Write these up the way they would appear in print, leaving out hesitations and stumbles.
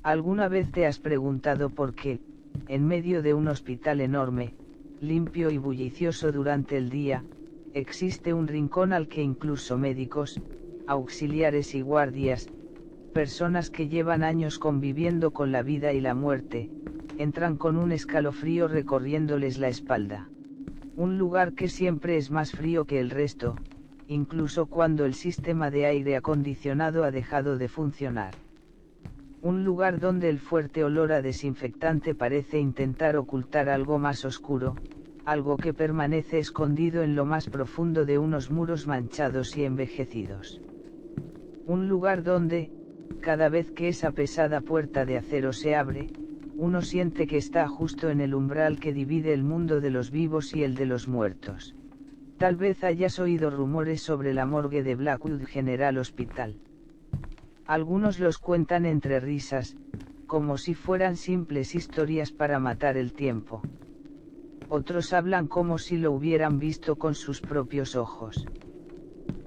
¿Alguna vez te has preguntado por qué, en medio de un hospital enorme, limpio y bullicioso durante el día, existe un rincón al que incluso médicos, auxiliares y guardias, personas que llevan años conviviendo con la vida y la muerte, entran con un escalofrío recorriéndoles la espalda? Un lugar que siempre es más frío que el resto, incluso cuando el sistema de aire acondicionado ha dejado de funcionar. Un lugar donde el fuerte olor a desinfectante parece intentar ocultar algo más oscuro, algo que permanece escondido en lo más profundo de unos muros manchados y envejecidos. Un lugar donde, cada vez que esa pesada puerta de acero se abre, uno siente que está justo en el umbral que divide el mundo de los vivos y el de los muertos. Tal vez hayas oído rumores sobre la morgue de Blackwood General Hospital. Algunos los cuentan entre risas, como si fueran simples historias para matar el tiempo. Otros hablan como si lo hubieran visto con sus propios ojos.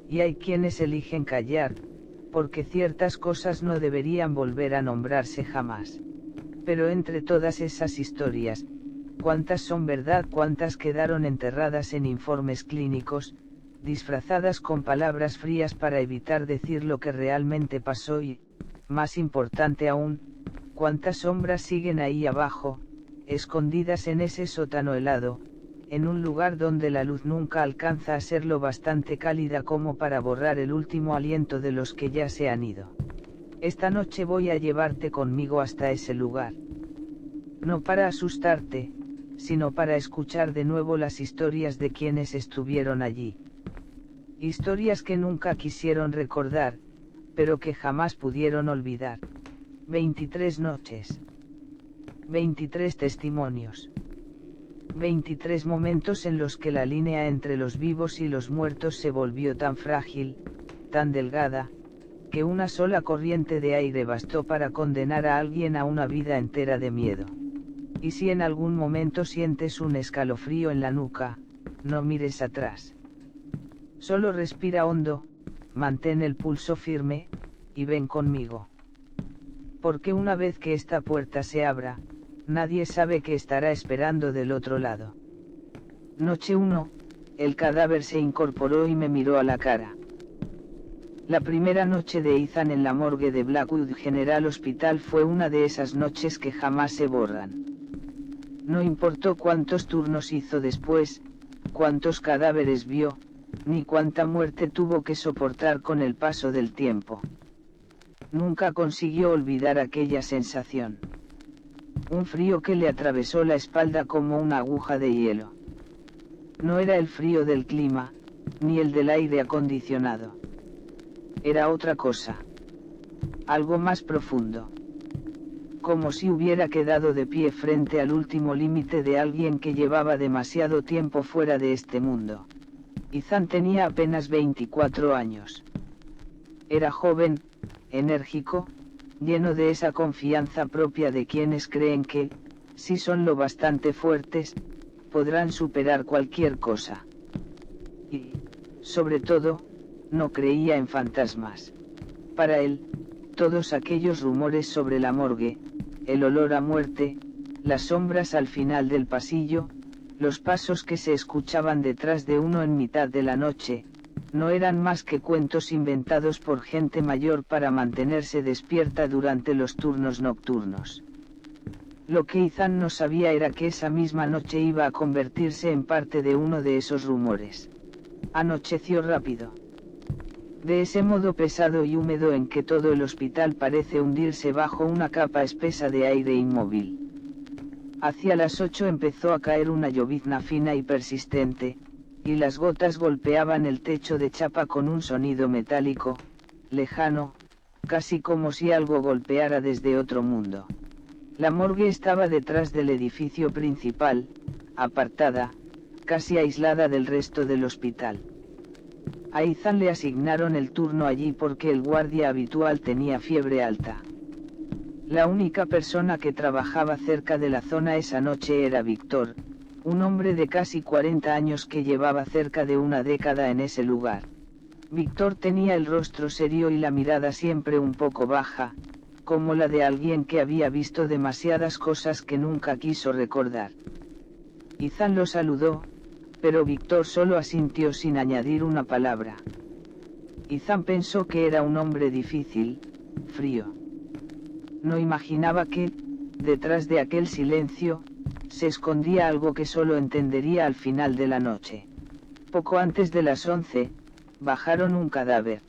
Y hay quienes eligen callar, porque ciertas cosas no deberían volver a nombrarse jamás. Pero entre todas esas historias, ¿cuántas son verdad? ¿Cuántas quedaron enterradas en informes clínicos, disfrazadas con palabras frías para evitar decir lo que realmente pasó? Y, más importante aún, ¿cuántas sombras siguen ahí abajo, escondidas en ese sótano helado, en un lugar donde la luz nunca alcanza a ser lo bastante cálida como para borrar el último aliento de los que ya se han ido? Esta noche voy a llevarte conmigo hasta ese lugar. No para asustarte, sino para escuchar de nuevo las historias de quienes estuvieron allí. Historias que nunca quisieron recordar, pero que jamás pudieron olvidar. 23 noches. 23 testimonios. 23 momentos en los que la línea entre los vivos y los muertos se volvió tan frágil, tan delgada, que una sola corriente de aire bastó para condenar a alguien a una vida entera de miedo. Y si en algún momento sientes un escalofrío en la nuca, no mires atrás. Solo respira hondo, mantén el pulso firme, y ven conmigo. Porque una vez que esta puerta se abra, nadie sabe qué estará esperando del otro lado. Noche 1, el cadáver se incorporó y me miró a la cara. La primera noche de Ethan en la morgue de Blackwood General Hospital fue una de esas noches que jamás se borran. No importó cuántos turnos hizo después, cuántos cadáveres vio, ni cuánta muerte tuvo que soportar con el paso del tiempo. Nunca consiguió olvidar aquella sensación. Un frío que le atravesó la espalda como una aguja de hielo. No era el frío del clima, ni el del aire acondicionado. Era otra cosa. Algo más profundo. Como si hubiera quedado de pie frente al último límite de alguien que llevaba demasiado tiempo fuera de este mundo. Ethan tenía apenas 24 años. Era joven, enérgico, lleno de esa confianza propia de quienes creen que, si son lo bastante fuertes, podrán superar cualquier cosa. Y, sobre todo, no creía en fantasmas. Para él, todos aquellos rumores sobre la morgue, el olor a muerte, las sombras al final del pasillo, los pasos que se escuchaban detrás de uno en mitad de la noche, no eran más que cuentos inventados por gente mayor para mantenerse despierta durante los turnos nocturnos. Lo que Ethan no sabía era que esa misma noche iba a convertirse en parte de uno de esos rumores. Anocheció rápido. De ese modo pesado y húmedo en que todo el hospital parece hundirse bajo una capa espesa de aire inmóvil. Hacia las 8 empezó a caer una llovizna fina y persistente, y las gotas golpeaban el techo de chapa con un sonido metálico, lejano, casi como si algo golpeara desde otro mundo. La morgue estaba detrás del edificio principal, apartada, casi aislada del resto del hospital. A Ethan le asignaron el turno allí porque el guardia habitual tenía fiebre alta. La única persona que trabajaba cerca de la zona esa noche era Víctor, un hombre de casi 40 años que llevaba cerca de una década en ese lugar. Víctor tenía el rostro serio y la mirada siempre un poco baja, como la de alguien que había visto demasiadas cosas que nunca quiso recordar. Ethan lo saludó, pero Víctor solo asintió sin añadir una palabra. Ethan pensó que era un hombre difícil, frío. No imaginaba que, detrás de aquel silencio, se escondía algo que solo entendería al final de la noche. Poco antes de las 11, bajaron un cadáver.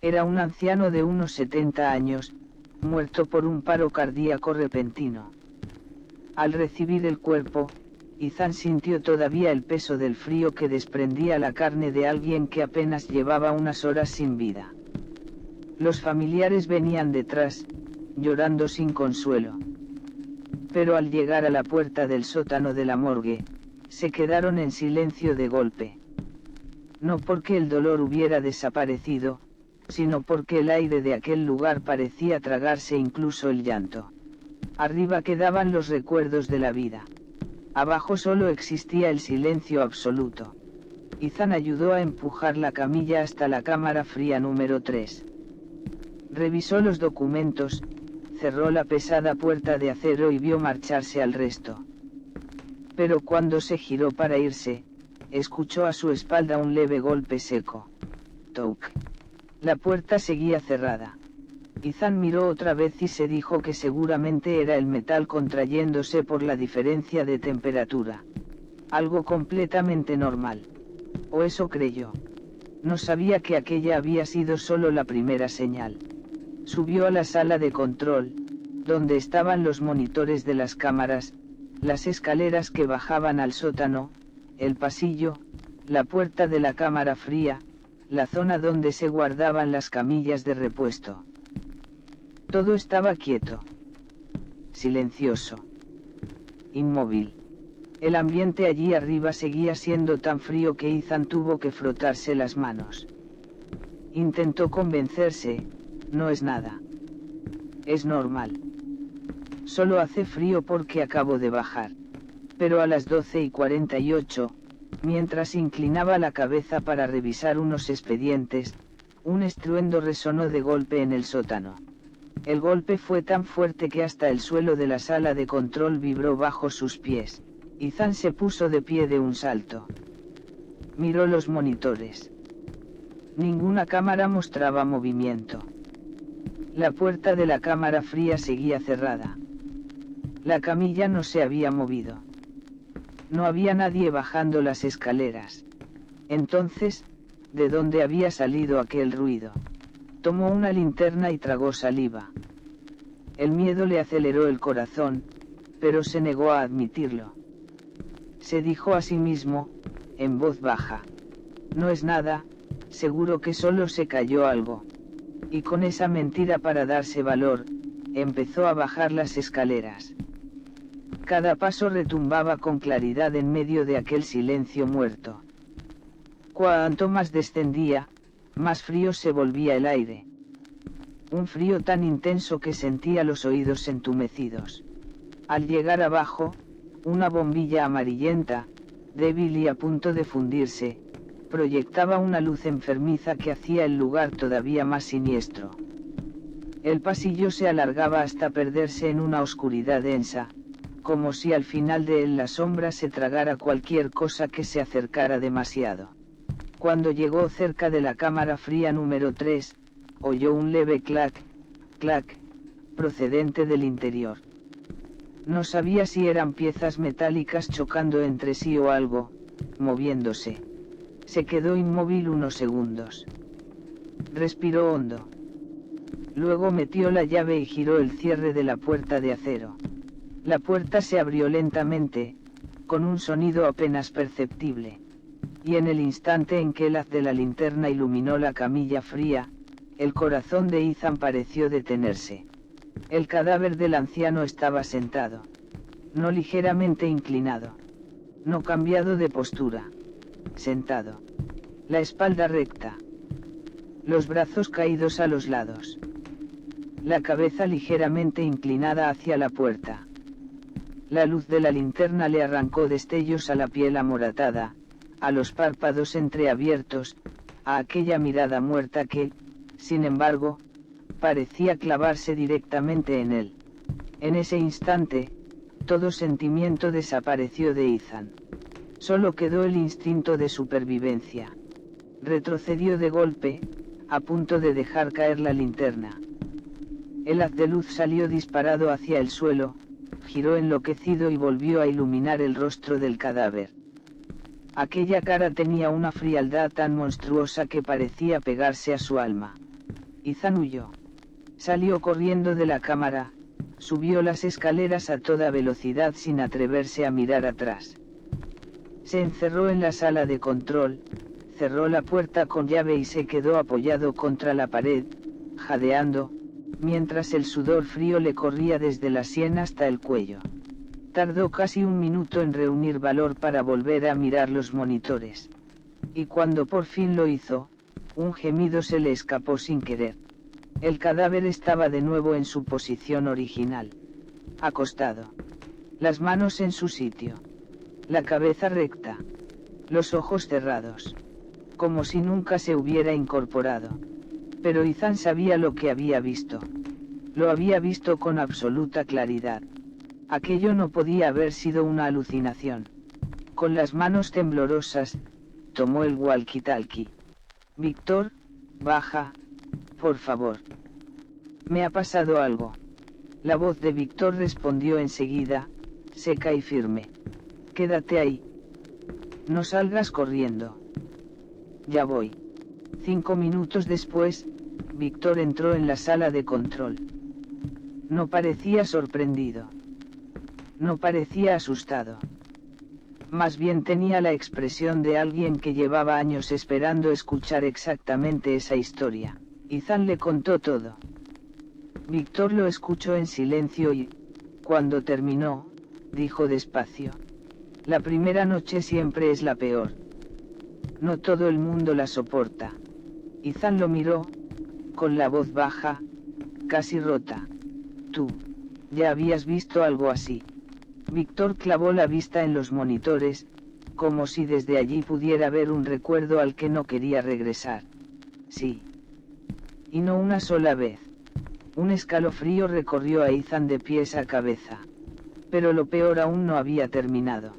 Era un anciano de unos 70 años, muerto por un paro cardíaco repentino. Al recibir el cuerpo, Ethan sintió todavía el peso del frío que desprendía la carne de alguien que apenas llevaba unas horas sin vida. Los familiares venían detrás, llorando sin consuelo. Pero al llegar a la puerta del sótano de la morgue, se quedaron en silencio de golpe. No porque el dolor hubiera desaparecido, sino porque el aire de aquel lugar parecía tragarse incluso el llanto. Arriba quedaban los recuerdos de la vida. Abajo solo existía el silencio absoluto. Ethan ayudó a empujar la camilla hasta la cámara fría número 3. Revisó los documentos, cerró la pesada puerta de acero y vio marcharse al resto. Pero cuando se giró para irse, escuchó a su espalda un leve golpe seco. Touk. La puerta seguía cerrada. Ethan miró otra vez y se dijo que seguramente era el metal contrayéndose por la diferencia de temperatura. Algo completamente normal. O eso creyó. No sabía que aquella había sido solo la primera señal. Subió a la sala de control, donde estaban los monitores de las cámaras, las escaleras que bajaban al sótano, el pasillo, la puerta de la cámara fría, la zona donde se guardaban las camillas de repuesto. Todo estaba quieto. Silencioso. Inmóvil. El ambiente allí arriba seguía siendo tan frío que Ethan tuvo que frotarse las manos. Intentó convencerse, no es nada. Es normal. Solo hace frío porque acabo de bajar. Pero a las 12:48, mientras inclinaba la cabeza para revisar unos expedientes, un estruendo resonó de golpe en el sótano. El golpe fue tan fuerte que hasta el suelo de la sala de control vibró bajo sus pies. Ethan se puso de pie de un salto. Miró los monitores. Ninguna cámara mostraba movimiento. La puerta de la cámara fría seguía cerrada. La camilla no se había movido. No había nadie bajando las escaleras. Entonces, ¿de dónde había salido aquel ruido? Tomó una linterna y tragó saliva. El miedo le aceleró el corazón, pero se negó a admitirlo. Se dijo a sí mismo, en voz baja: no es nada, seguro que solo se cayó algo. Y con esa mentira para darse valor, empezó a bajar las escaleras. Cada paso retumbaba con claridad en medio de aquel silencio muerto. Cuanto más descendía, más frío se volvía el aire. Un frío tan intenso que sentía los oídos entumecidos. Al llegar abajo, una bombilla amarillenta, débil y a punto de fundirse, proyectaba una luz enfermiza que hacía el lugar todavía más siniestro. El pasillo se alargaba hasta perderse en una oscuridad densa, como si al final de él la sombra se tragara cualquier cosa que se acercara demasiado. Cuando llegó cerca de la cámara fría número 3, oyó un leve clac, clac, procedente del interior. No sabía si eran piezas metálicas chocando entre sí o algo, moviéndose. Se quedó inmóvil unos segundos. Respiró hondo. Luego metió la llave y giró el cierre de la puerta de acero. La puerta se abrió lentamente, con un sonido apenas perceptible. Y en el instante en que el haz de la linterna iluminó la camilla fría, el corazón de Ethan pareció detenerse. El cadáver del anciano estaba sentado. No ligeramente inclinado. No cambiado de postura. Sentado. La espalda recta. Los brazos caídos a los lados. La cabeza ligeramente inclinada hacia la puerta. La luz de la linterna le arrancó destellos a la piel amoratada, a los párpados entreabiertos, a aquella mirada muerta que, sin embargo, parecía clavarse directamente en él. En ese instante, todo sentimiento desapareció de Ethan. Solo quedó el instinto de supervivencia. Retrocedió de golpe, a punto de dejar caer la linterna. El haz de luz salió disparado hacia el suelo, giró enloquecido y volvió a iluminar el rostro del cadáver. Aquella cara tenía una frialdad tan monstruosa que parecía pegarse a su alma. Ethan huyó. Salió corriendo de la cámara, subió las escaleras a toda velocidad sin atreverse a mirar atrás. Se encerró en la sala de control, cerró la puerta con llave y se quedó apoyado contra la pared, jadeando, mientras el sudor frío le corría desde la sien hasta el cuello. Tardó casi un minuto en reunir valor para volver a mirar los monitores. Y cuando por fin lo hizo, un gemido se le escapó sin querer. El cadáver estaba de nuevo en su posición original. Acostado. Las manos en su sitio. La cabeza recta. Los ojos cerrados. Como si nunca se hubiera incorporado. Pero Ethan sabía lo que había visto. Lo había visto con absoluta claridad. Aquello no podía haber sido una alucinación. Con las manos temblorosas, tomó el walkie-talkie. Víctor, baja, por favor. Me ha pasado algo. La voz de Víctor respondió enseguida, seca y firme. Quédate ahí. No salgas corriendo. Ya voy. 5 minutos después, Víctor entró en la sala de control. No parecía sorprendido. No parecía asustado. Más bien tenía la expresión de alguien que llevaba años esperando escuchar exactamente esa historia. Ethan le contó todo. Víctor lo escuchó en silencio y, cuando terminó, dijo despacio. La primera noche siempre es la peor. No todo el mundo la soporta. Ethan lo miró, con la voz baja, casi rota. Tú, ya habías visto algo así. Víctor clavó la vista en los monitores, como si desde allí pudiera ver un recuerdo al que no quería regresar. Sí. Y no una sola vez. Un escalofrío recorrió a Ethan de pies a cabeza. Pero lo peor aún no había terminado.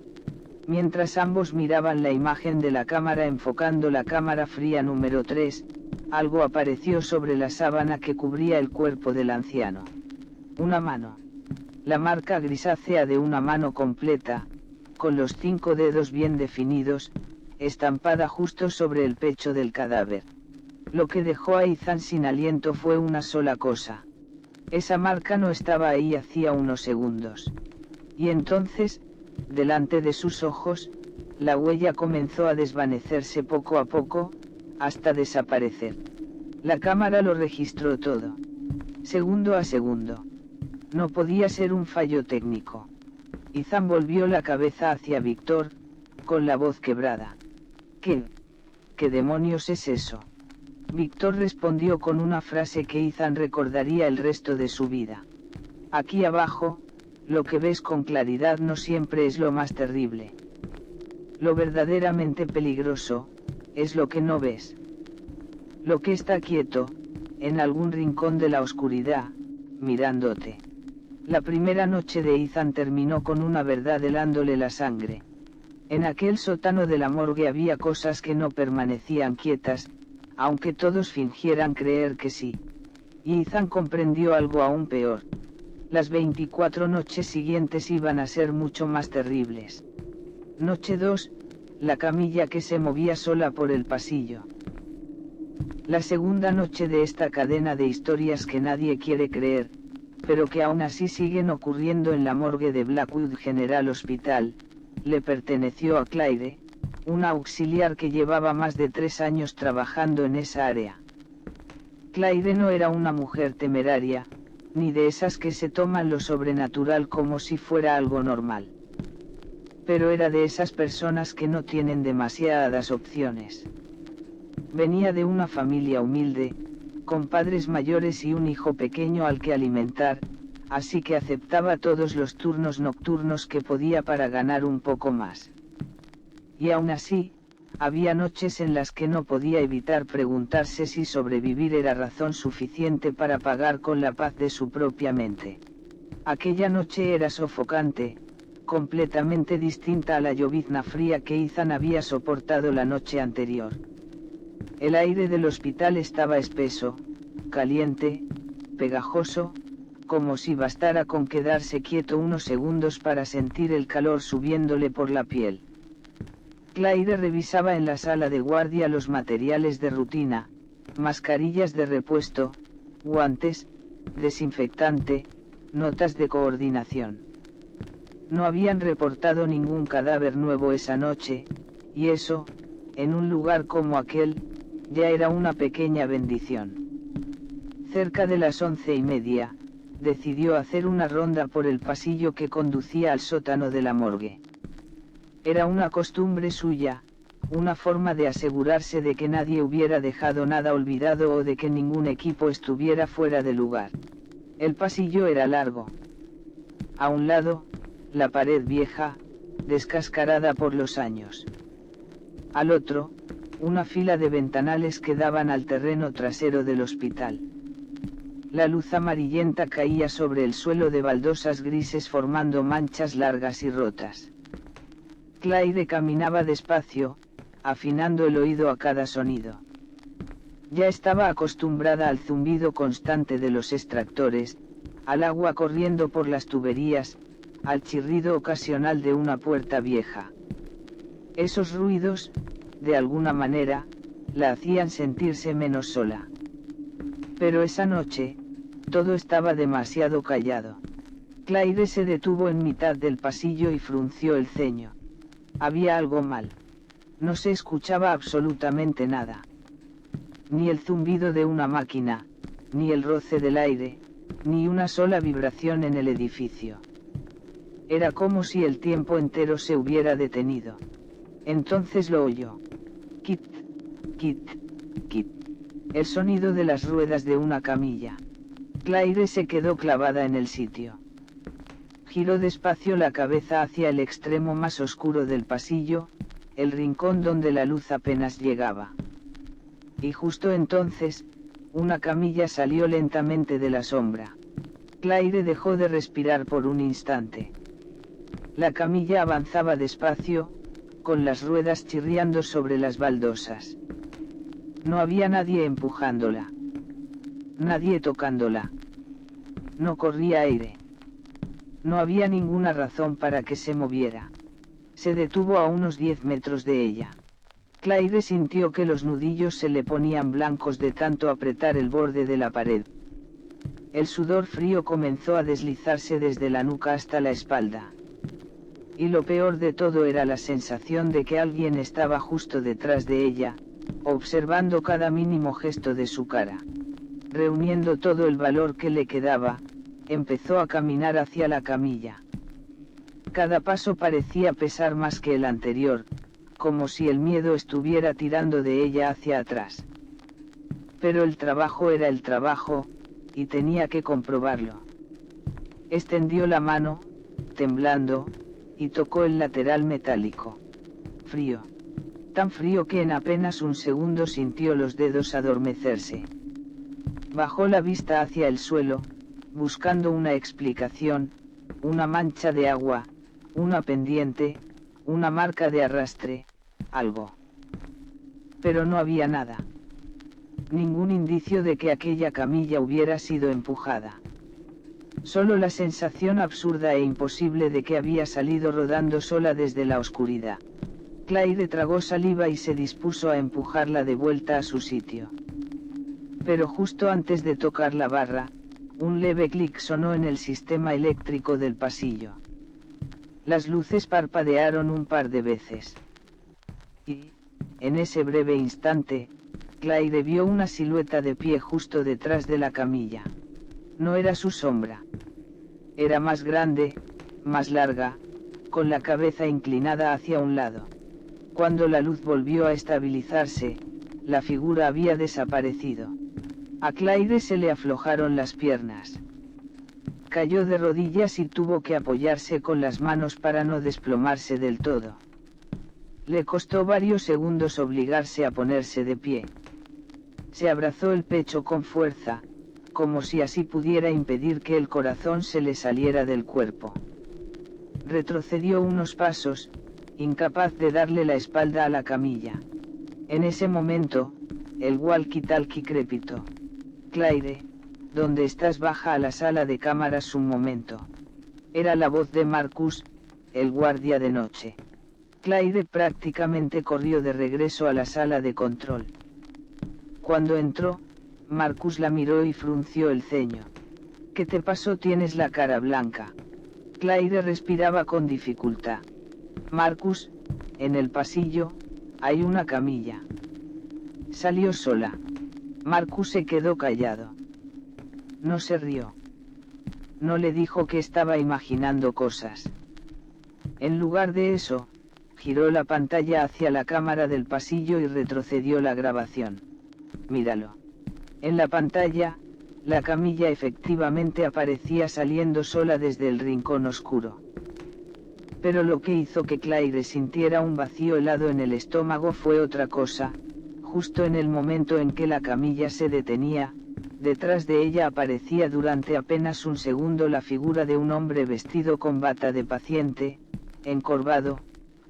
Mientras ambos miraban la imagen de la cámara enfocando la cámara fría número 3, algo apareció sobre la sábana que cubría el cuerpo del anciano. Una mano. La marca grisácea de una mano completa, con los 5 dedos bien definidos, estampada justo sobre el pecho del cadáver. Lo que dejó a Ethan sin aliento fue una sola cosa. Esa marca no estaba ahí hacía unos segundos. Y entonces, delante de sus ojos, la huella comenzó a desvanecerse poco a poco, hasta desaparecer. La cámara lo registró todo. Segundo a segundo. No podía ser un fallo técnico. Ethan volvió la cabeza hacia Víctor, con la voz quebrada. ¿Qué demonios es eso? Víctor respondió con una frase que Ethan recordaría el resto de su vida. Aquí abajo, lo que ves con claridad no siempre es lo más terrible. Lo verdaderamente peligroso, es lo que no ves. Lo que está quieto, en algún rincón de la oscuridad, mirándote. La primera noche de Ethan terminó con una verdad helándole la sangre. En aquel sótano de la morgue había cosas que no permanecían quietas, aunque todos fingieran creer que sí. Y Ethan comprendió algo aún peor. Las 24 noches siguientes iban a ser mucho más terribles. Noche 2, la camilla que se movía sola por el pasillo. La segunda noche de esta cadena de historias que nadie quiere creer, pero que aún así siguen ocurriendo en la morgue de Blackwood General Hospital, le perteneció a Claire, una auxiliar que llevaba más de 3 años trabajando en esa área. Claire no era una mujer temeraria, ni de esas que se toman lo sobrenatural como si fuera algo normal. Pero era de esas personas que no tienen demasiadas opciones. Venía de una familia humilde, con padres mayores y un hijo pequeño al que alimentar, así que aceptaba todos los turnos nocturnos que podía para ganar un poco más. Y aún así, había noches en las que no podía evitar preguntarse si sobrevivir era razón suficiente para pagar con la paz de su propia mente. Aquella noche era sofocante, completamente distinta a la llovizna fría que Ethan había soportado la noche anterior. El aire del hospital estaba espeso, caliente, pegajoso, como si bastara con quedarse quieto unos segundos para sentir el calor subiéndole por la piel. Claire revisaba en la sala de guardia los materiales de rutina, mascarillas de repuesto, guantes, desinfectante, notas de coordinación. No habían reportado ningún cadáver nuevo esa noche, y eso, en un lugar como aquel, ya era una pequeña bendición. Cerca de las 11:30, decidió hacer una ronda por el pasillo que conducía al sótano de la morgue. Era una costumbre suya, una forma de asegurarse de que nadie hubiera dejado nada olvidado o de que ningún equipo estuviera fuera de lugar. El pasillo era largo. A un lado, la pared vieja, descascarada por los años. Al otro, una fila de ventanales que daban al terreno trasero del hospital. La luz amarillenta caía sobre el suelo de baldosas grises formando manchas largas y rotas. Claire caminaba despacio, afinando el oído a cada sonido. Ya estaba acostumbrada al zumbido constante de los extractores, al agua corriendo por las tuberías, al chirrido ocasional de una puerta vieja. Esos ruidos, de alguna manera, la hacían sentirse menos sola. Pero esa noche, todo estaba demasiado callado. Claire se detuvo en mitad del pasillo y frunció el ceño. Había algo mal. No se escuchaba absolutamente nada. Ni el zumbido de una máquina, ni el roce del aire, ni una sola vibración en el edificio. Era como si el tiempo entero se hubiera detenido. Entonces lo oyó. Kit, kit, kit. El sonido de las ruedas de una camilla. Claire se quedó clavada en el sitio. Giró despacio la cabeza hacia el extremo más oscuro del pasillo, el rincón donde la luz apenas llegaba. Y justo entonces, una camilla salió lentamente de la sombra. Claire dejó de respirar por un instante. La camilla avanzaba despacio, con las ruedas chirriando sobre las baldosas. No había nadie empujándola. Nadie tocándola. No corría aire. No había ninguna razón para que se moviera. Se detuvo a unos 10 metros de ella. Claire sintió que los nudillos se le ponían blancos de tanto apretar el borde de la pared. El sudor frío comenzó a deslizarse desde la nuca hasta la espalda. Y lo peor de todo era la sensación de que alguien estaba justo detrás de ella, observando cada mínimo gesto de su cara. Reuniendo todo el valor que le quedaba, empezó a caminar hacia la camilla. Cada paso parecía pesar más que el anterior, como si el miedo estuviera tirando de ella hacia atrás. Pero el trabajo era el trabajo, y tenía que comprobarlo. Extendió la mano, temblando, y tocó el lateral metálico. Frío. Tan frío que en apenas un segundo sintió los dedos adormecerse. Bajó la vista hacia el suelo, buscando una explicación, una mancha de agua, una pendiente, una marca de arrastre, algo. Pero no había nada. Ningún indicio de que aquella camilla hubiera sido empujada. Solo la sensación absurda e imposible de que había salido rodando sola desde la oscuridad. Claire tragó saliva y se dispuso a empujarla de vuelta a su sitio. Pero justo antes de tocar la barra, un leve clic sonó en el sistema eléctrico del pasillo. Las luces parpadearon un par de veces. Y, en ese breve instante, Claire vio una silueta de pie justo detrás de la camilla. No era su sombra. Era más grande, más larga, con la cabeza inclinada hacia un lado. Cuando la luz volvió a estabilizarse, la figura había desaparecido. A Claire se le aflojaron las piernas. Cayó de rodillas y tuvo que apoyarse con las manos para no desplomarse del todo. Le costó varios segundos obligarse a ponerse de pie. Se abrazó el pecho con fuerza, como si así pudiera impedir que el corazón se le saliera del cuerpo. Retrocedió unos pasos, incapaz de darle la espalda a la camilla. En ese momento, el walkie-talkie crepitó. Claire, ¿dónde estás? Baja a la sala de cámaras un momento. Era la voz de Marcus, el guardia de noche. Claire prácticamente corrió de regreso a la sala de control. Cuando entró, Marcus la miró y frunció el ceño. ¿Qué te pasó? Tienes la cara blanca. Claire respiraba con dificultad. Marcus, en el pasillo, hay una camilla. Salió sola. Marcus se quedó callado. No se rió. No le dijo que estaba imaginando cosas. En lugar de eso, giró la pantalla hacia la cámara del pasillo y retrocedió la grabación. Míralo. En la pantalla, la camilla efectivamente aparecía saliendo sola desde el rincón oscuro. Pero lo que hizo que Claire sintiera un vacío helado en el estómago fue otra cosa. Justo en el momento en que la camilla se detenía, detrás de ella aparecía durante apenas un segundo la figura de un hombre vestido con bata de paciente, encorvado,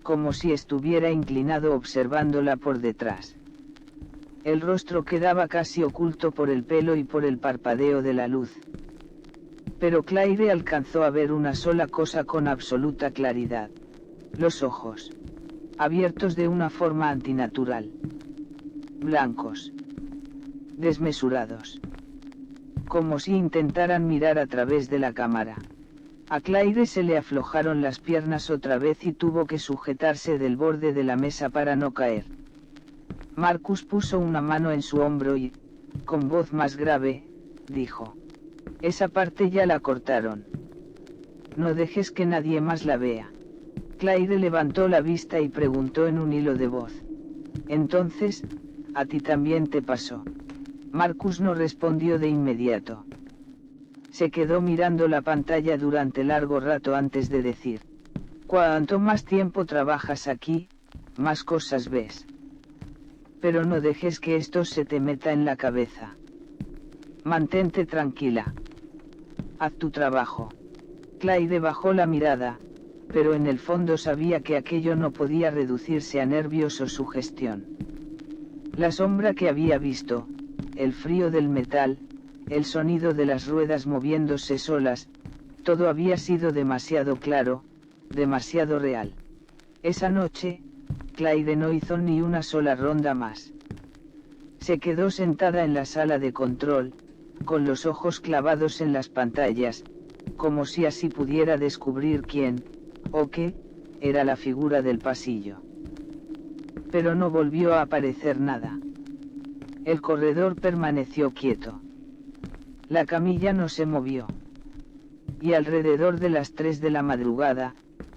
como si estuviera inclinado observándola por detrás. El rostro quedaba casi oculto por el pelo y por el parpadeo de la luz. Pero Claire alcanzó a ver una sola cosa con absoluta claridad. Los ojos. Abiertos de una forma antinatural. Blancos. Desmesurados. Como si intentaran mirar a través de la cámara. A Claire se le aflojaron las piernas otra vez y tuvo que sujetarse del borde de la mesa para no caer. Marcus puso una mano en su hombro y, con voz más grave, dijo: esa parte ya la cortaron. No dejes que nadie más la vea. Claire levantó la vista y preguntó en un hilo de voz: entonces, ¿a ti también te pasó? Marcus no respondió de inmediato. Se quedó mirando la pantalla durante largo rato antes de decir: cuanto más tiempo trabajas aquí, más cosas ves. Pero no dejes que esto se te meta en la cabeza. Mantente tranquila. Haz tu trabajo. Claire bajó la mirada, pero en el fondo sabía que aquello no podía reducirse a nervios o sugestión. La sombra que había visto, el frío del metal, el sonido de las ruedas moviéndose solas, todo había sido demasiado claro, demasiado real. Esa noche, Claire no hizo ni una sola ronda más. Se quedó sentada en la sala de control, con los ojos clavados en las pantallas, como si así pudiera descubrir quién, o qué, era la figura del pasillo. Pero no volvió a aparecer nada. El corredor permaneció quieto. La camilla no se movió. Y alrededor de las 3 de la madrugada,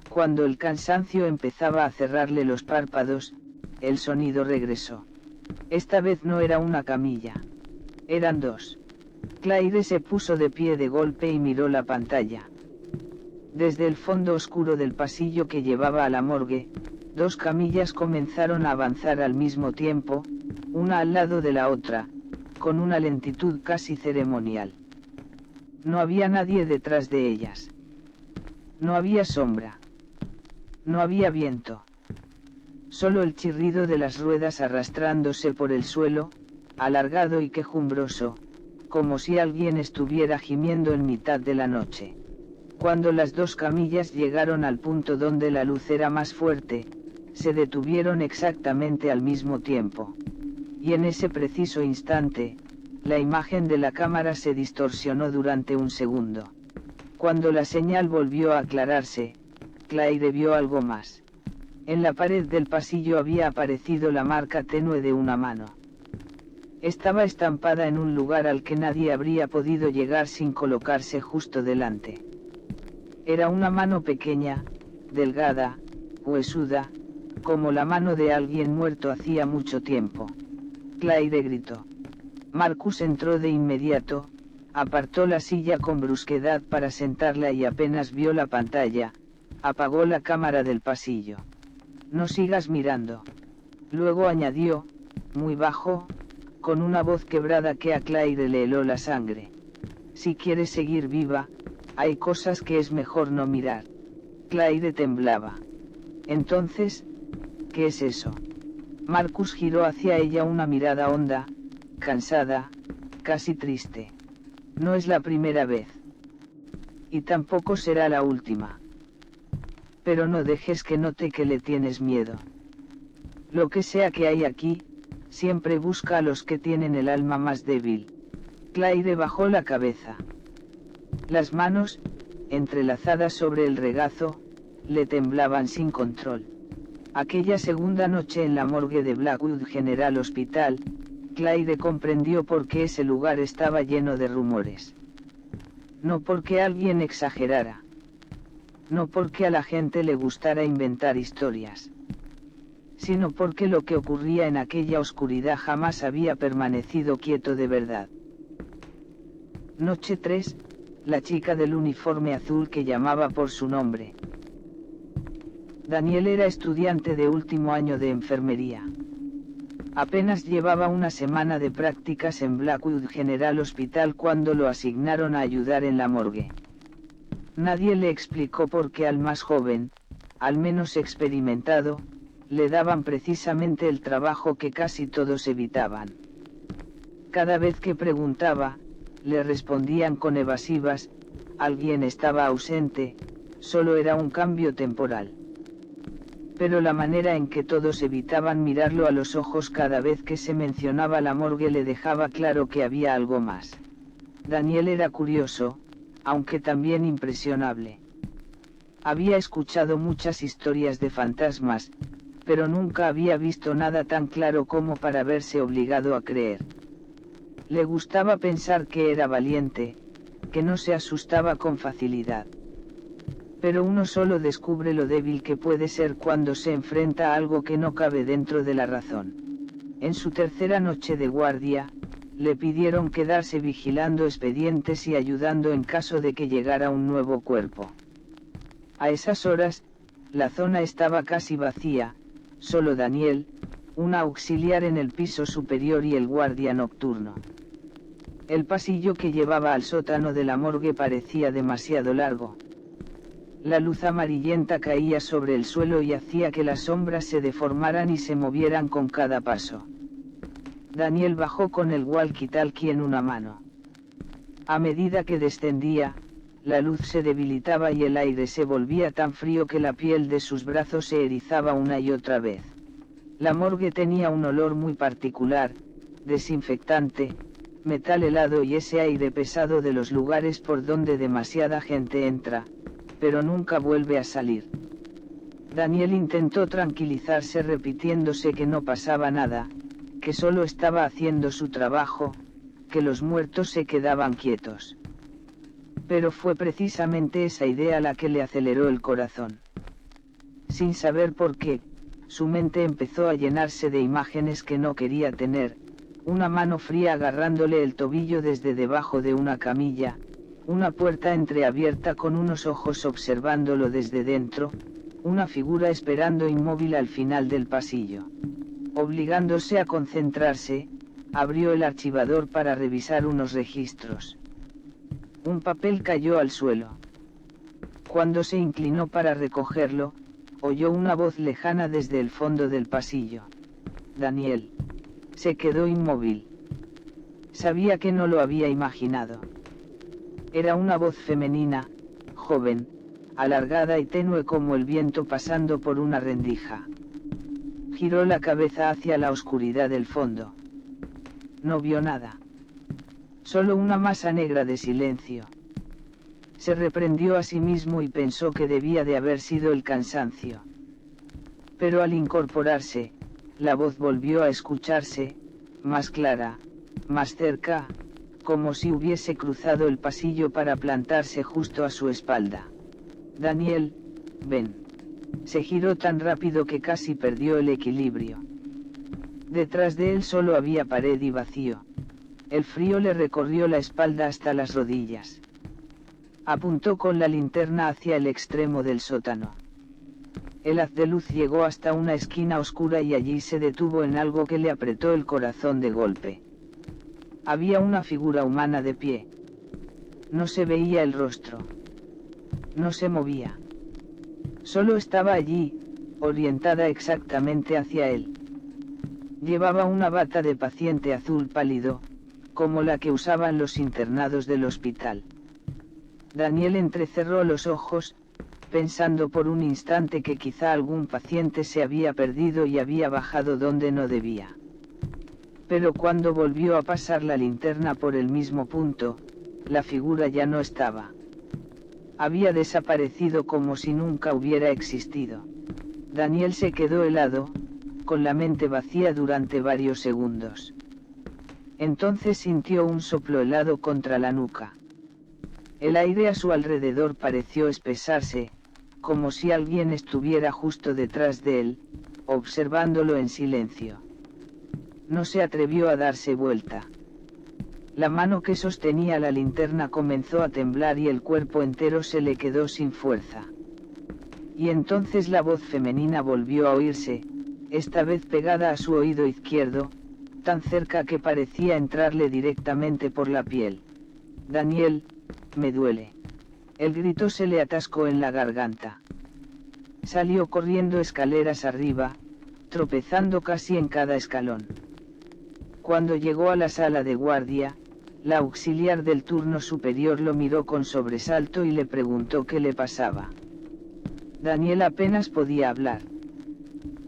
cuando el cansancio empezaba a cerrarle los párpados, el sonido regresó. Esta vez no era una camilla. Eran dos. Claire se puso de pie de golpe y miró la pantalla. Desde el fondo oscuro del pasillo que llevaba a la morgue, 2 camillas comenzaron a avanzar al mismo tiempo, una al lado de la otra, con una lentitud casi ceremonial. No había nadie detrás de ellas. No había sombra. No había viento. Solo el chirrido de las ruedas arrastrándose por el suelo, alargado y quejumbroso, como si alguien estuviera gimiendo en mitad de la noche. Cuando las 2 camillas llegaron al punto donde la luz era más fuerte, se detuvieron exactamente al mismo tiempo. Y en ese preciso instante, la imagen de la cámara se distorsionó durante un segundo. Cuando la señal volvió a aclararse, Claire vio algo más. En la pared del pasillo había aparecido la marca tenue de una mano. Estaba estampada en un lugar al que nadie habría podido llegar sin colocarse justo delante. Era una mano pequeña, delgada, huesuda, como la mano de alguien muerto hacía mucho tiempo. Claire gritó. Marcus entró de inmediato, apartó la silla con brusquedad para sentarla y apenas vio la pantalla, apagó la cámara del pasillo. No sigas mirando. Luego añadió, muy bajo, con una voz quebrada que a Claire le heló la sangre. Si quieres seguir viva, hay cosas que es mejor no mirar. Claire temblaba. Entonces, ¿qué es eso? Marcus giró hacia ella una mirada honda, cansada, casi triste. No es la primera vez. Y tampoco será la última. Pero no dejes que note que le tienes miedo. Lo que sea que hay aquí, siempre busca a los que tienen el alma más débil. Claire bajó la cabeza. Las manos, entrelazadas sobre el regazo, le temblaban sin control. Aquella segunda noche en la morgue de Blackwood General Hospital, Claire comprendió por qué ese lugar estaba lleno de rumores. No porque alguien exagerara. No porque a la gente le gustara inventar historias. Sino porque lo que ocurría en aquella oscuridad jamás había permanecido quieto de verdad. Noche 3, la chica del uniforme azul que llamaba por su nombre. Daniel era estudiante de último año de enfermería. Apenas llevaba una semana de prácticas en Blackwood General Hospital cuando lo asignaron a ayudar en la morgue. Nadie le explicó por qué al más joven, al menos experimentado, le daban precisamente el trabajo que casi todos evitaban. Cada vez que preguntaba, le respondían con evasivas, alguien estaba ausente, solo era un cambio temporal. Pero la manera en que todos evitaban mirarlo a los ojos cada vez que se mencionaba la morgue le dejaba claro que había algo más. Daniel era curioso, aunque también impresionable. Había escuchado muchas historias de fantasmas, pero nunca había visto nada tan claro como para verse obligado a creer. Le gustaba pensar que era valiente, que no se asustaba con facilidad. Pero uno solo descubre lo débil que puede ser cuando se enfrenta a algo que no cabe dentro de la razón. En su tercera noche de guardia, le pidieron quedarse vigilando expedientes y ayudando en caso de que llegara un nuevo cuerpo. A esas horas, la zona estaba casi vacía, solo Daniel, una auxiliar en el piso superior y el guardia nocturno. El pasillo que llevaba al sótano de la morgue parecía demasiado largo. La luz amarillenta caía sobre el suelo y hacía que las sombras se deformaran y se movieran con cada paso. Daniel bajó con el walkie-talkie en una mano. A medida que descendía, la luz se debilitaba y el aire se volvía tan frío que la piel de sus brazos se erizaba una y otra vez. La morgue tenía un olor muy particular, desinfectante, metal helado y ese aire pesado de los lugares por donde demasiada gente entra, pero nunca vuelve a salir. Daniel intentó tranquilizarse repitiéndose que no pasaba nada, que solo estaba haciendo su trabajo, que los muertos se quedaban quietos. Pero fue precisamente esa idea la que le aceleró el corazón. Sin saber por qué, su mente empezó a llenarse de imágenes que no quería tener, una mano fría agarrándole el tobillo desde debajo de una camilla, una puerta entreabierta con unos ojos observándolo desde dentro, una figura esperando inmóvil al final del pasillo. Obligándose a concentrarse, abrió el archivador para revisar unos registros. Un papel cayó al suelo. Cuando se inclinó para recogerlo, oyó una voz lejana desde el fondo del pasillo. Daniel. Se quedó inmóvil. Sabía que no lo había imaginado. Era una voz femenina, joven, alargada y tenue como el viento pasando por una rendija. Giró la cabeza hacia la oscuridad del fondo. No vio nada. Solo una masa negra de silencio. Se reprendió a sí mismo y pensó que debía de haber sido el cansancio. Pero al incorporarse, la voz volvió a escucharse, más clara, más cerca, como si hubiese cruzado el pasillo para plantarse justo a su espalda. Daniel, ven. Se giró tan rápido que casi perdió el equilibrio. Detrás de él solo había pared y vacío. El frío le recorrió la espalda hasta las rodillas. Apuntó con la linterna hacia el extremo del sótano. El haz de luz llegó hasta una esquina oscura y allí se detuvo en algo que le apretó el corazón de golpe. Había una figura humana de pie. No se veía el rostro. No se movía. Solo estaba allí, orientada exactamente hacia él. Llevaba una bata de paciente azul pálido, como la que usaban los internados del hospital. Daniel entrecerró los ojos, pensando por un instante que quizá algún paciente se había perdido y había bajado donde no debía. Pero cuando volvió a pasar la linterna por el mismo punto, la figura ya no estaba. Había desaparecido como si nunca hubiera existido. Daniel se quedó helado, con la mente vacía durante varios segundos. Entonces sintió un soplo helado contra la nuca. El aire a su alrededor pareció espesarse, como si alguien estuviera justo detrás de él, observándolo en silencio. No se atrevió a darse vuelta. La mano que sostenía la linterna comenzó a temblar y el cuerpo entero se le quedó sin fuerza. Y entonces la voz femenina volvió a oírse, esta vez pegada a su oído izquierdo, tan cerca que parecía entrarle directamente por la piel. Daniel, me duele. El grito se le atascó en la garganta. Salió corriendo escaleras arriba, tropezando casi en cada escalón. Cuando llegó a la sala de guardia, la auxiliar del turno superior lo miró con sobresalto y le preguntó qué le pasaba. Daniel apenas podía hablar.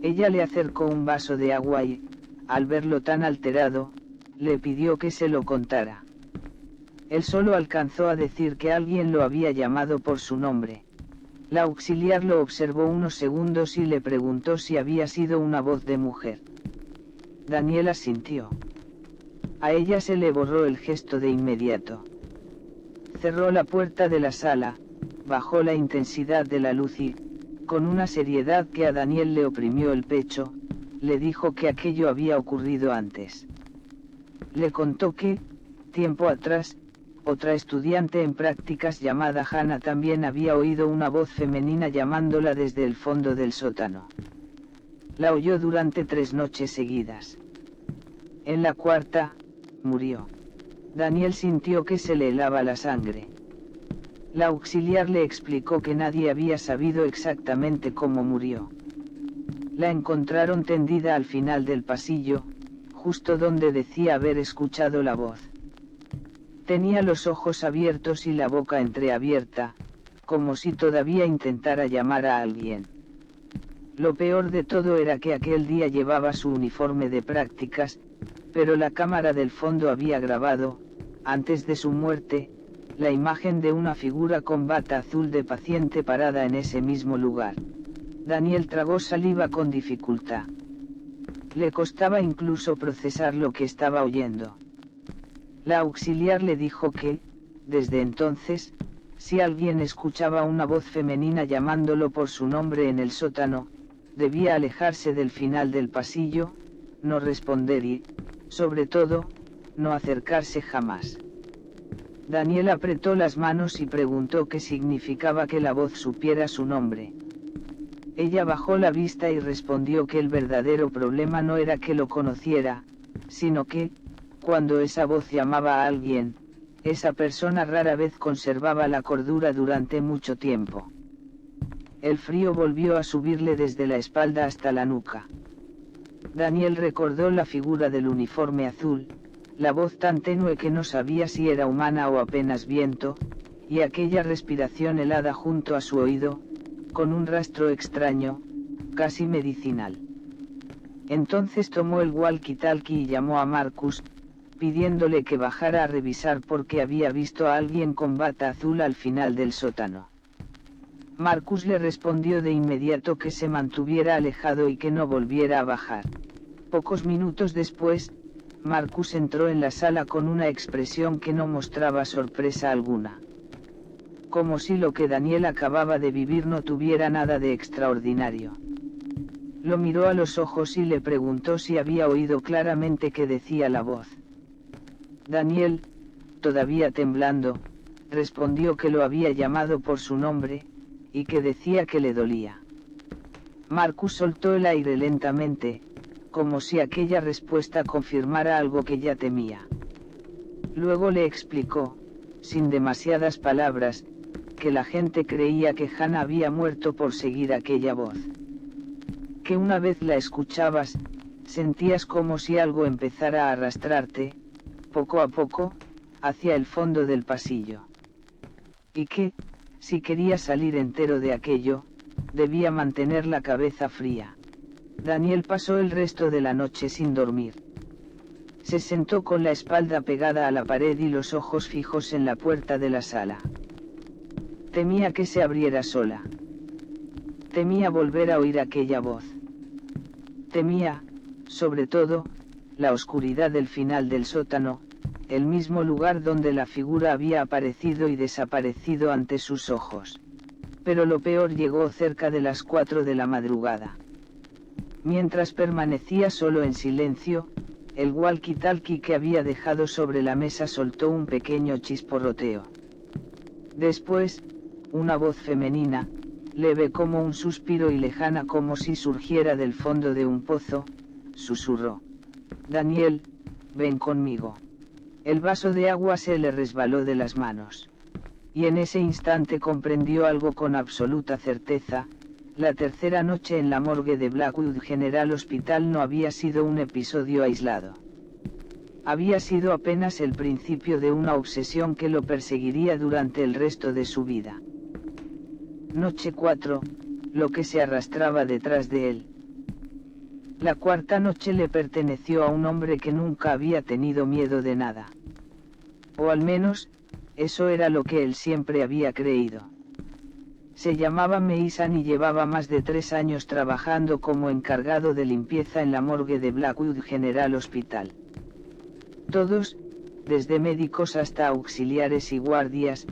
Ella le acercó un vaso de agua y, al verlo tan alterado, le pidió que se lo contara. Él solo alcanzó a decir que alguien lo había llamado por su nombre. La auxiliar lo observó unos segundos y le preguntó si había sido una voz de mujer. Daniel asintió. A ella se le borró el gesto de inmediato. Cerró la puerta de la sala, bajó la intensidad de la luz y, con una seriedad que a Daniel le oprimió el pecho, le dijo que aquello había ocurrido antes. Le contó que, tiempo atrás, otra estudiante en prácticas llamada Hannah también había oído una voz femenina llamándola desde el fondo del sótano. La oyó durante 3 noches seguidas. En la cuarta, murió. Daniel sintió que se le helaba la sangre. La auxiliar le explicó que nadie había sabido exactamente cómo murió. La encontraron tendida al final del pasillo, justo donde decía haber escuchado la voz. Tenía los ojos abiertos y la boca entreabierta, como si todavía intentara llamar a alguien. Lo peor de todo era que aquel día llevaba su uniforme de prácticas, pero la cámara del fondo había grabado, antes de su muerte, la imagen de una figura con bata azul de paciente parada en ese mismo lugar. Daniel tragó saliva con dificultad. Le costaba incluso procesar lo que estaba oyendo. La auxiliar le dijo que, desde entonces, si alguien escuchaba una voz femenina llamándolo por su nombre en el sótano, debía alejarse del final del pasillo, no responder y, sobre todo, no acercarse jamás. Daniel apretó las manos y preguntó qué significaba que la voz supiera su nombre. Ella bajó la vista y respondió que el verdadero problema no era que lo conociera, sino que, cuando esa voz llamaba a alguien, esa persona rara vez conservaba la cordura durante mucho tiempo. El frío volvió a subirle desde la espalda hasta la nuca. Daniel recordó la figura del uniforme azul, la voz tan tenue que no sabía si era humana o apenas viento, y aquella respiración helada junto a su oído, con un rastro extraño, casi medicinal. Entonces tomó el walkie-talkie y llamó a Marcus, pidiéndole que bajara a revisar porque había visto a alguien con bata azul al final del sótano. Marcus le respondió de inmediato que se mantuviera alejado y que no volviera a bajar. Pocos minutos después, Marcus entró en la sala con una expresión que no mostraba sorpresa alguna. Como si lo que Daniel acababa de vivir no tuviera nada de extraordinario. Lo miró a los ojos y le preguntó si había oído claramente qué decía la voz. Daniel, todavía temblando, respondió que lo había llamado por su nombre, y que decía que le dolía. Marcus soltó el aire lentamente, como si aquella respuesta confirmara algo que ya temía. Luego le explicó, sin demasiadas palabras, que la gente creía que Hannah había muerto por seguir aquella voz. Que una vez la escuchabas, sentías como si algo empezara a arrastrarte, poco a poco, hacia el fondo del pasillo. Y que, si quería salir entero de aquello, debía mantener la cabeza fría. Daniel pasó el resto de la noche sin dormir. Se sentó con la espalda pegada a la pared y los ojos fijos en la puerta de la sala. Temía que se abriera sola. Temía volver a oír aquella voz. Temía, sobre todo, la oscuridad del final del sótano, el mismo lugar donde la figura había aparecido y desaparecido ante sus ojos. Pero lo peor llegó cerca de las 4 de la madrugada. Mientras permanecía solo en silencio, el walkie-talkie que había dejado sobre la mesa soltó un pequeño chisporroteo. Después, una voz femenina, leve como un suspiro y lejana como si surgiera del fondo de un pozo, susurró: «Daniel, ven conmigo». El vaso de agua se le resbaló de las manos. Y en ese instante comprendió algo con absoluta certeza: la tercera noche en la morgue de Blackwood General Hospital no había sido un episodio aislado. Había sido apenas el principio de una obsesión que lo perseguiría durante el resto de su vida. Noche 4, lo que se arrastraba detrás de él. La cuarta noche le perteneció a un hombre que nunca había tenido miedo de nada. O al menos, eso era lo que él siempre había creído. Se llamaba Mason y llevaba más de 3 años trabajando como encargado de limpieza en la morgue de Blackwood General Hospital. Todos, desde médicos hasta auxiliares y guardias,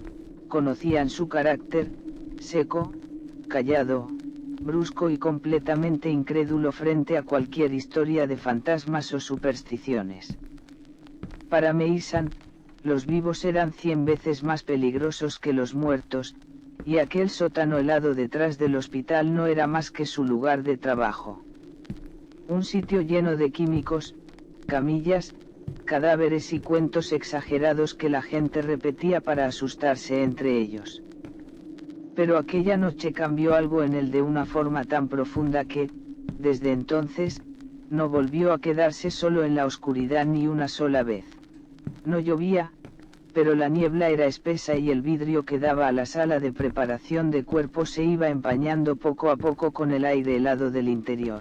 conocían su carácter, seco, callado, brusco y completamente incrédulo frente a cualquier historia de fantasmas o supersticiones. Para Mason, los vivos eran 100 veces más peligrosos que los muertos, y aquel sótano helado detrás del hospital no era más que su lugar de trabajo. Un sitio lleno de químicos, camillas, cadáveres y cuentos exagerados que la gente repetía para asustarse entre ellos. Pero aquella noche cambió algo en él de una forma tan profunda que, desde entonces, no volvió a quedarse solo en la oscuridad ni una sola vez. No llovía, pero la niebla era espesa y el vidrio que daba a la sala de preparación de cuerpos se iba empañando poco a poco con el aire helado del interior.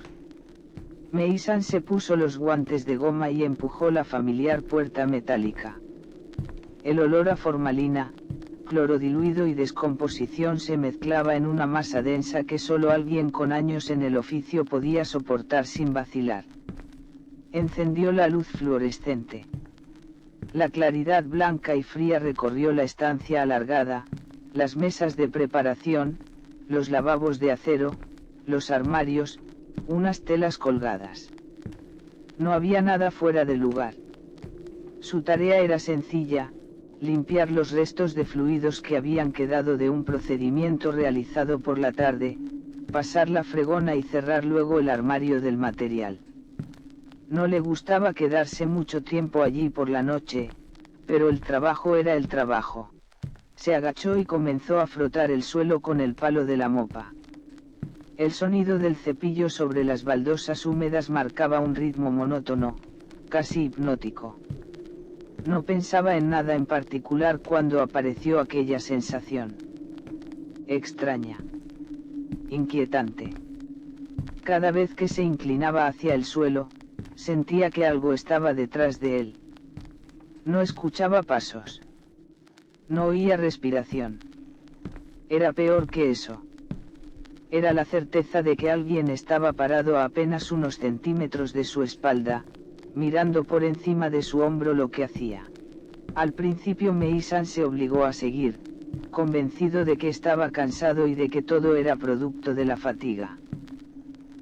Mason se puso los guantes de goma y empujó la familiar puerta metálica. El olor a formalina, cloro diluido y descomposición se mezclaba en una masa densa que solo alguien con años en el oficio podía soportar sin vacilar. Encendió la luz fluorescente. La claridad blanca y fría recorrió la estancia alargada, las mesas de preparación, los lavabos de acero, los armarios, unas telas colgadas. No había nada fuera de lugar. Su tarea era sencilla: limpiar los restos de fluidos que habían quedado de un procedimiento realizado por la tarde, pasar la fregona y cerrar luego el armario del material. No le gustaba quedarse mucho tiempo allí por la noche, pero el trabajo era el trabajo. Se agachó y comenzó a frotar el suelo con el palo de la mopa. El sonido del cepillo sobre las baldosas húmedas marcaba un ritmo monótono, casi hipnótico. No pensaba en nada en particular cuando apareció aquella sensación. Extraña. Inquietante. Cada vez que se inclinaba hacia el suelo, sentía que algo estaba detrás de él. No escuchaba pasos. No oía respiración. Era peor que eso. Era la certeza de que alguien estaba parado a apenas unos centímetros de su espalda, mirando por encima de su hombro lo que hacía. Al principio Mason se obligó a seguir, convencido de que estaba cansado y de que todo era producto de la fatiga.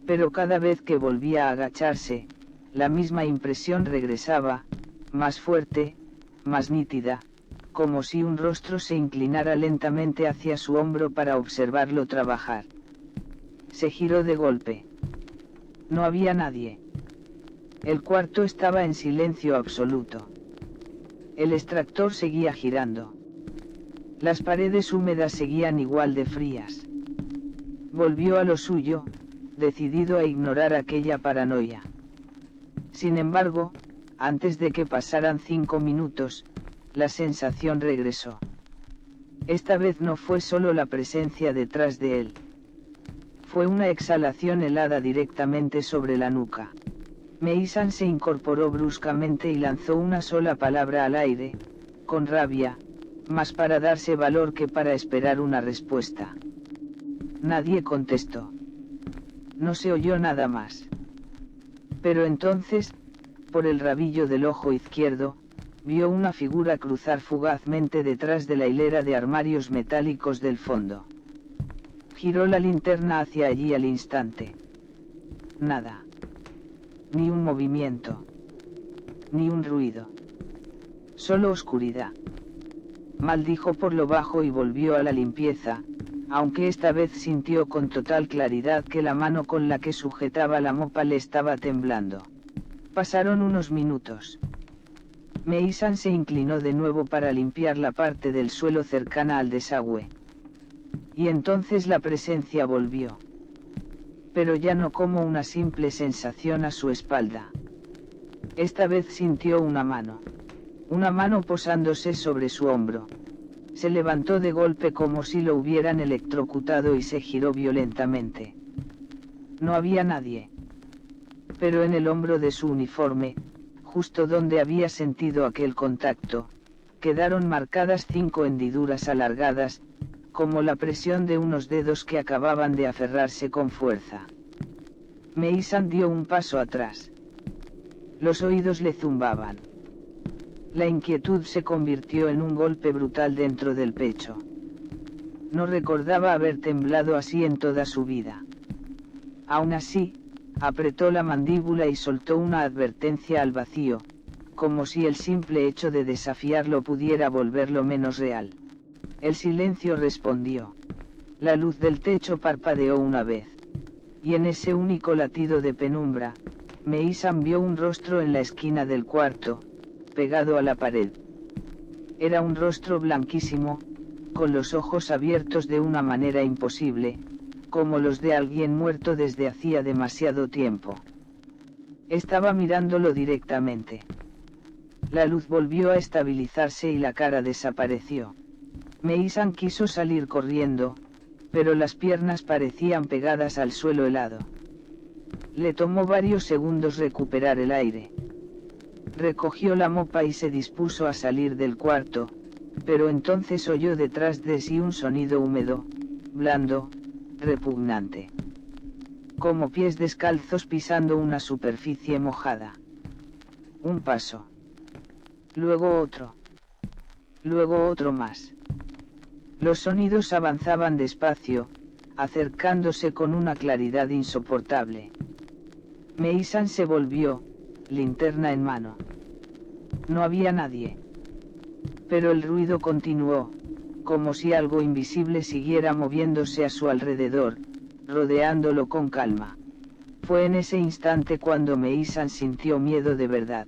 Pero cada vez que volvía a agacharse, la misma impresión regresaba, más fuerte, más nítida, como si un rostro se inclinara lentamente hacia su hombro para observarlo trabajar. Se giró de golpe. No había nadie. El cuarto estaba en silencio absoluto. El extractor seguía girando. Las paredes húmedas seguían igual de frías. Volvió a lo suyo, decidido a ignorar aquella paranoia. Sin embargo, antes de que pasaran 5 minutos, la sensación regresó. Esta vez no fue solo la presencia detrás de él. Fue una exhalación helada directamente sobre la nuca. Meisan se incorporó bruscamente y lanzó una sola palabra al aire, con rabia, más para darse valor que para esperar una respuesta. Nadie contestó. No se oyó nada más. Pero entonces, por el rabillo del ojo izquierdo, vio una figura cruzar fugazmente detrás de la hilera de armarios metálicos del fondo. Giró la linterna hacia allí al instante. Nada. Ni un movimiento. Ni un ruido. Solo oscuridad. Maldijo por lo bajo y volvió a la limpieza, aunque esta vez sintió con total claridad que la mano con la que sujetaba la mopa le estaba temblando. Pasaron unos minutos. Meisan se inclinó de nuevo para limpiar la parte del suelo cercana al desagüe. Y entonces la presencia volvió. Pero ya no como una simple sensación a su espalda. Esta vez sintió una mano posándose sobre su hombro. Se levantó de golpe como si lo hubieran electrocutado y se giró violentamente. No había nadie. Pero en el hombro de su uniforme, justo donde había sentido aquel contacto, quedaron marcadas 5 hendiduras alargadas, como la presión de unos dedos que acababan de aferrarse con fuerza. Meisan dio un paso atrás. Los oídos le zumbaban. La inquietud se convirtió en un golpe brutal dentro del pecho. No recordaba haber temblado así en toda su vida. Aún así, apretó la mandíbula y soltó una advertencia al vacío, como si el simple hecho de desafiarlo pudiera volverlo menos real. El silencio respondió. La luz del techo parpadeó una vez. Y en ese único latido de penumbra, Meisan vio un rostro en la esquina del cuarto, pegado a la pared. Era un rostro blanquísimo, con los ojos abiertos de una manera imposible, como los de alguien muerto desde hacía demasiado tiempo. Estaba mirándolo directamente. La luz volvió a estabilizarse y la cara desapareció. Meisan quiso salir corriendo, pero las piernas parecían pegadas al suelo helado. Le tomó varios segundos recuperar el aire. Recogió la mopa y se dispuso a salir del cuarto, pero entonces oyó detrás de sí un sonido húmedo, blando, repugnante. Como pies descalzos pisando una superficie mojada. Un paso. Luego otro. Luego otro más. Los sonidos avanzaban despacio, acercándose con una claridad insoportable. Meisan se volvió, linterna en mano. No había nadie. Pero el ruido continuó, como si algo invisible siguiera moviéndose a su alrededor, rodeándolo con calma. Fue en ese instante cuando Meisan sintió miedo de verdad.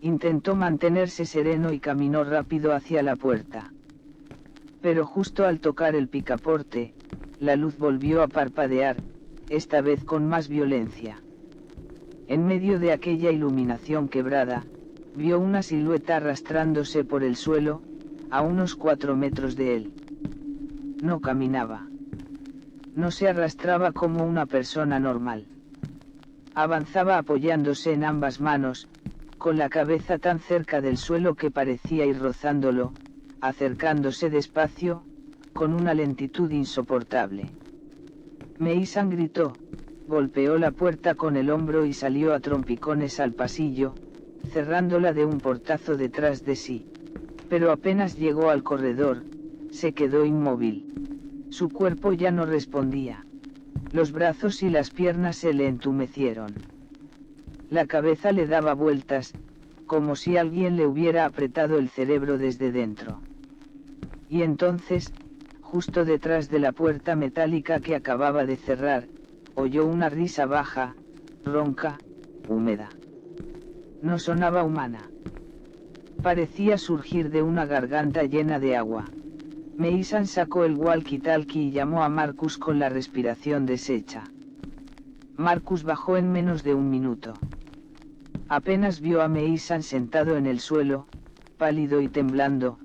Intentó mantenerse sereno y caminó rápido hacia la puerta. Pero justo al tocar el picaporte, la luz volvió a parpadear, esta vez con más violencia. En medio de aquella iluminación quebrada, vio una silueta arrastrándose por el suelo, a unos 4 metros de él. No caminaba. No se arrastraba como una persona normal. Avanzaba apoyándose en ambas manos, con la cabeza tan cerca del suelo que parecía ir rozándolo, acercándose despacio, con una lentitud insoportable. Meisan gritó, golpeó la puerta con el hombro y salió a trompicones al pasillo, cerrándola de un portazo detrás de sí. Pero apenas llegó al corredor, se quedó inmóvil. Su cuerpo ya no respondía. Los brazos y las piernas se le entumecieron. La cabeza le daba vueltas, como si alguien le hubiera apretado el cerebro desde dentro. Y entonces, justo detrás de la puerta metálica que acababa de cerrar, oyó una risa baja, ronca, húmeda. No sonaba humana. Parecía surgir de una garganta llena de agua. Mason sacó el walkie-talkie y llamó a Marcus con la respiración deshecha. Marcus bajó en menos de un minuto. Apenas vio a Mason sentado en el suelo, pálido y temblando,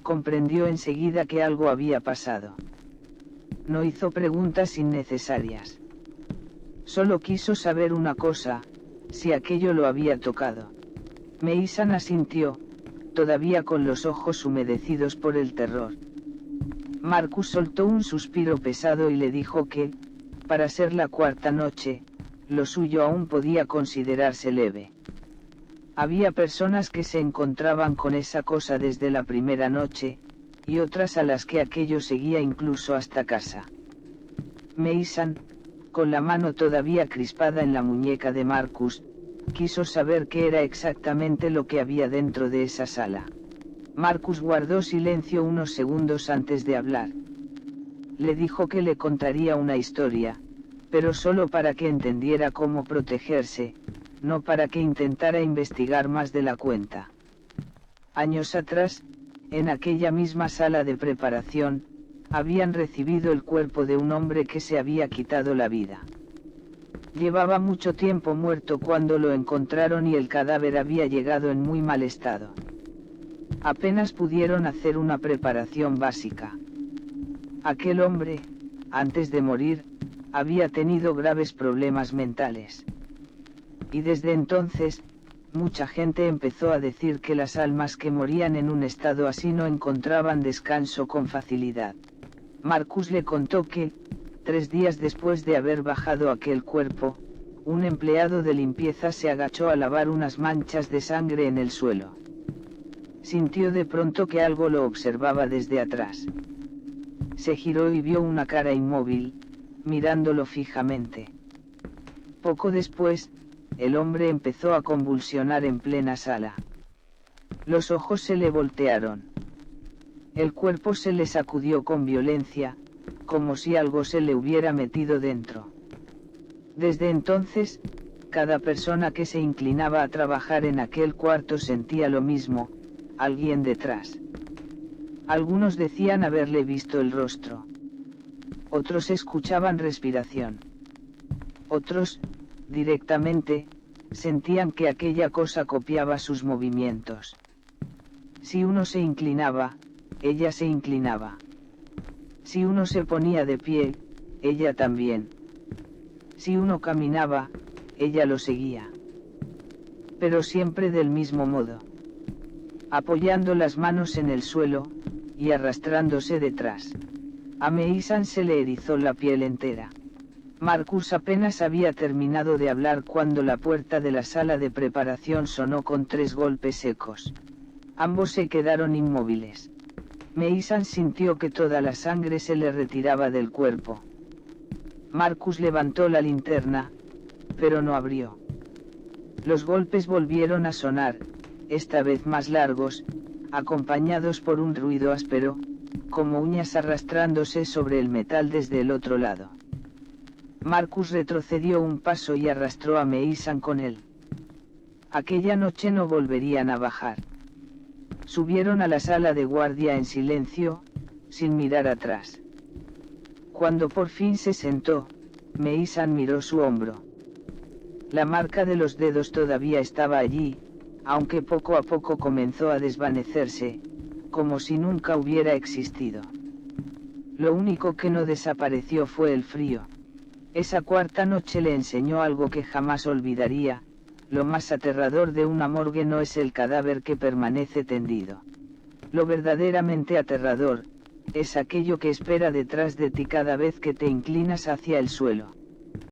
comprendió enseguida que algo había pasado. No hizo preguntas innecesarias. Solo quiso saber una cosa, si aquello lo había tocado. Mason asintió, todavía con los ojos humedecidos por el terror. Marcus soltó un suspiro pesado y le dijo que, para ser la cuarta noche, lo suyo aún podía considerarse leve. Había personas que se encontraban con esa cosa desde la primera noche, y otras a las que aquello seguía incluso hasta casa. Mason, con la mano todavía crispada en la muñeca de Marcus, quiso saber qué era exactamente lo que había dentro de esa sala. Marcus guardó silencio unos segundos antes de hablar. Le dijo que le contaría una historia, pero solo para que entendiera cómo protegerse, no para que intentara investigar más de la cuenta. Años atrás, en aquella misma sala de preparación, habían recibido el cuerpo de un hombre que se había quitado la vida. Llevaba mucho tiempo muerto cuando lo encontraron y el cadáver había llegado en muy mal estado. Apenas pudieron hacer una preparación básica. Aquel hombre, antes de morir, había tenido graves problemas mentales. Y desde entonces, mucha gente empezó a decir que las almas que morían en un estado así no encontraban descanso con facilidad. Marcus le contó que, 3 días después de haber bajado aquel cuerpo, un empleado de limpieza se agachó a lavar unas manchas de sangre en el suelo. Sintió de pronto que algo lo observaba desde atrás. Se giró y vio una cara inmóvil, mirándolo fijamente. Poco después, el hombre empezó a convulsionar en plena sala. Los ojos se le voltearon. El cuerpo se le sacudió con violencia, como si algo se le hubiera metido dentro. Desde entonces, cada persona que se inclinaba a trabajar en aquel cuarto sentía lo mismo, alguien detrás. Algunos decían haberle visto el rostro. Otros escuchaban respiración. Otros, directamente, sentían que aquella cosa copiaba sus movimientos. Si uno se inclinaba, ella se inclinaba. Si uno se ponía de pie, ella también. Si uno caminaba, ella lo seguía. Pero siempre del mismo modo. Apoyando las manos en el suelo, y arrastrándose detrás. A Mason se le erizó la piel entera. Marcus apenas había terminado de hablar cuando la puerta de la sala de preparación sonó con 3 golpes secos. Ambos se quedaron inmóviles. Mason sintió que toda la sangre se le retiraba del cuerpo. Marcus levantó la linterna, pero no abrió. Los golpes volvieron a sonar, esta vez más largos, acompañados por un ruido áspero, como uñas arrastrándose sobre el metal desde el otro lado. Marcus retrocedió un paso y arrastró a Mason con él. Aquella noche no volverían a bajar. Subieron a la sala de guardia en silencio, sin mirar atrás. Cuando por fin se sentó, Mason miró su hombro. La marca de los dedos todavía estaba allí, aunque poco a poco comenzó a desvanecerse, como si nunca hubiera existido. Lo único que no desapareció fue el frío. Esa cuarta noche le enseñó algo que jamás olvidaría: lo más aterrador de una morgue no es el cadáver que permanece tendido. Lo verdaderamente aterrador, es aquello que espera detrás de ti cada vez que te inclinas hacia el suelo.